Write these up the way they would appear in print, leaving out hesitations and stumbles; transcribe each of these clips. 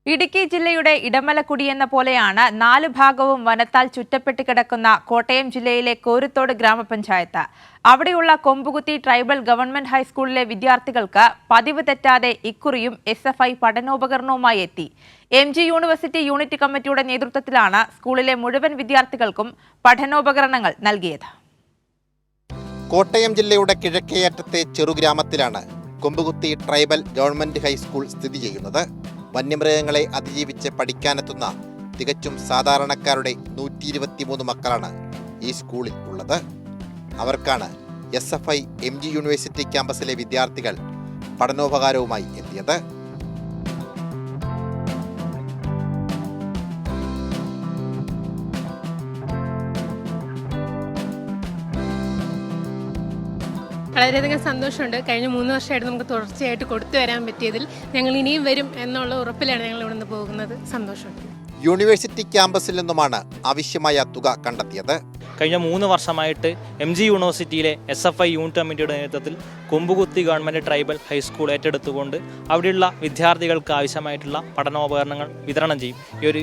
ഇടുക്കി ജില്ലയുടെ ഇടമലക്കുടി എന്ന പോലെയാണ് 4 ഭാഗവും വനത്താൽ ചുറ്റപ്പെട്ട് കിടക്കുന്ന കോട്ടയം ജില്ലയിലെ കോരുത്തോട് ഗ്രാമപഞ്ചായത്ത്. അവിടെയുള്ള കൊമ്പുകുത്തി ട്രൈബൽ ഗവൺമെന്റ് ഹൈസ്കൂളിലെ വിദ്യാർത്ഥികൾക്ക് പതിവ് തെറ്റാതെ ഇക്കുറിയും SFI പഠനോപകരണവുമായി എത്തി. MG യൂണിവേഴ്സിറ്റി യൂണിറ്റ് കമ്മിറ്റിയുടെ നേതൃത്വത്തിലാണ് സ്കൂളിലെ മുഴുവൻ വിദ്യാർത്ഥികൾക്കും പഠനോപകരണങ്ങൾ നൽകിയത്. കോട്ടയം ജില്ലയുടെ കിഴക്കേയറ്റത്തെ ചെറുഗ്രാമത്തിലാണ് കൊമ്പുകുത്തി ട്രൈബൽ ഗവൺമെന്റ് ഹൈസ്കൂൾ സ്ഥിതി ചെയ്യുന്നത്. വന്യമൃഗങ്ങളെ അതിജീവിച്ച് പഠിക്കാനെത്തുന്ന തികച്ചും സാധാരണക്കാരുടെ 123 മക്കളാണ് ഈ സ്കൂളിൽ ഉള്ളത്. അവർക്കാണ് SFI MG യൂണിവേഴ്സിറ്റി ക്യാമ്പസിലെ വിദ്യാർത്ഥികൾ പഠനോപകാരവുമായി എത്തിയത്. വളരെയധികം സന്തോഷമുണ്ട്. കഴിഞ്ഞ 3 വർഷമായിട്ട് നമുക്ക് തുടർച്ചയായിട്ട് കൊടുത്തു വരാൻ പറ്റിയതിൽ ഞങ്ങൾ ഇനിയും വരും എന്നുള്ള ഉറപ്പിലാണ് ഞങ്ങൾ ഇവിടെ നിന്ന് പോകുന്നത്. സന്തോഷമുണ്ട്. യൂണിവേഴ്സിറ്റി ക്യാമ്പസിൽ നിന്നുമാണ് ആവശ്യമായ തുക കണ്ടെത്തിയത്. കഴിഞ്ഞ 3 വർഷമായിട്ട് MG യൂണിവേഴ്സിറ്റിയിലെ SFI യൂണിറ്റ് കമ്മിറ്റിയുടെ നേതൃത്വത്തിൽ കൊമ്പുകുത്തി ഗവൺമെൻറ് ട്രൈബൽ ഹൈസ്കൂൾ ഏറ്റെടുത്തുകൊണ്ട് അവിടെയുള്ള വിദ്യാർത്ഥികൾക്ക് ആവശ്യമായിട്ടുള്ള പഠനോപകരണങ്ങൾ വിതരണം ചെയ്യും. ഈ ഒരു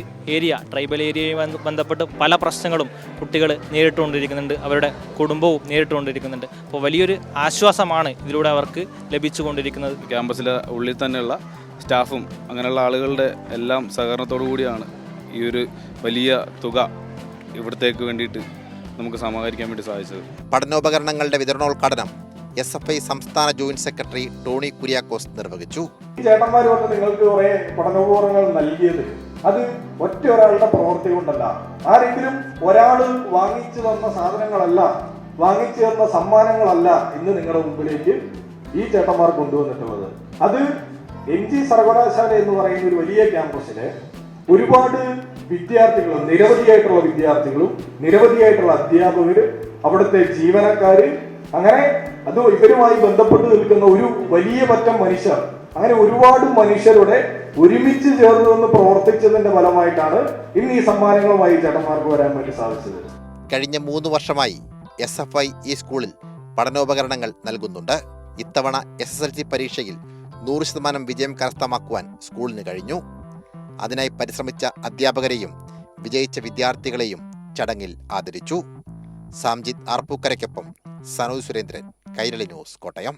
ട്രൈബൽ ഏരിയയുമായി ബന്ധപ്പെട്ട് പല പ്രശ്നങ്ങളും കുട്ടികൾ നേരിട്ടുകൊണ്ടിരിക്കുന്നുണ്ട്, അവരുടെ കുടുംബവും നേരിട്ടുകൊണ്ടിരിക്കുന്നുണ്ട്. അപ്പോൾ വലിയൊരു ആശ്വാസമാണ് ഇതിലൂടെ അവർക്ക് ലഭിച്ചുകൊണ്ടിരിക്കുന്നത്. ക്യാമ്പസിലെ ഉള്ളിൽ തന്നെയുള്ള സ്റ്റാഫും അങ്ങനെയുള്ള ആളുകളുടെ എല്ലാം സഹകരണത്തോടു കൂടിയാണ് ഈ ഒരു വലിയ തുക ഇവിടത്തേക്ക് വേണ്ടിയിട്ട് നമുക്ക് സമാഹരിക്കാൻ വേണ്ടി സാധിച്ചത്. പഠനോപകരണങ്ങളുടെ വിതരണോദ്ഘാടനം SFI സംസ്ഥാന ജോയിന്റ് സെക്രട്ടറി ടോണി കുര്യാക്കോസ് നിർവഹിച്ചു. ചേട്ടന്മാർ വന്ന് നിങ്ങൾക്ക് കുറെ പഠനോപകരണങ്ങൾ നൽകിയത് അത് ഒറ്റ ഒരാളുടെ പ്രവൃത്തി കൊണ്ടല്ല, ആരെങ്കിലും ഒരാൾ വാങ്ങിച്ചു തന്ന സാധനങ്ങളല്ല, വാങ്ങിച്ചു തന്ന സമ്മാനങ്ങളല്ല ഇന്ന് നിങ്ങളുടെ മുമ്പിലേക്ക് ഈ ചേട്ടന്മാർ കൊണ്ടുവന്നിട്ടുള്ളത്. അത് MG സർവകലാശാല എന്ന് പറയുന്ന ഒരു വലിയ ക്യാമ്പസിലെ ഒരുപാട് വിദ്യാർത്ഥികളും നിരവധിയായിട്ടുള്ള വിദ്യാർത്ഥികളും നിരവധിയായിട്ടുള്ള അധ്യാപകര്, അവിടുത്തെ ജീവനക്കാര്, അങ്ങനെ അത് ഇവരുമായി ബന്ധപ്പെട്ട് നിൽക്കുന്ന ഒരു വലിയ പറ്റം മനുഷ്യർ, അങ്ങനെ ഒരുപാട് മനുഷ്യരുടെ ഒരുമിച്ച് ചേർന്ന് നിന്ന് പ്രവർത്തിച്ചതിന്റെ ഫലമായിട്ടാണ് ഇന്ന് ഈ സമ്മാനങ്ങളുമായി ചേട്ടന്മാർക്ക് വരാൻ വേണ്ടി സാധിച്ചത്. കഴിഞ്ഞ 3 വർഷമായി SFI ഈ സ്കൂളിൽ പഠനോപകരണങ്ങൾ നൽകുന്നുണ്ട്. ഇത്തവണ SSLC പരീക്ഷയിൽ 100% വിജയം കരസ്ഥമാക്കുവാൻ സ്കൂളിന് കഴിഞ്ഞു. അതിനായി പരിശ്രമിച്ച അധ്യാപകരെയും വിജയിച്ച വിദ്യാർത്ഥികളെയും ചടങ്ങിൽ ആദരിച്ചു. സാംജിത് ആർപ്പൂക്കരയ്ക്കൊപ്പം സനോജ് സുരേന്ദ്രൻ, കൈരളി ന്യൂസ്, കോട്ടയം.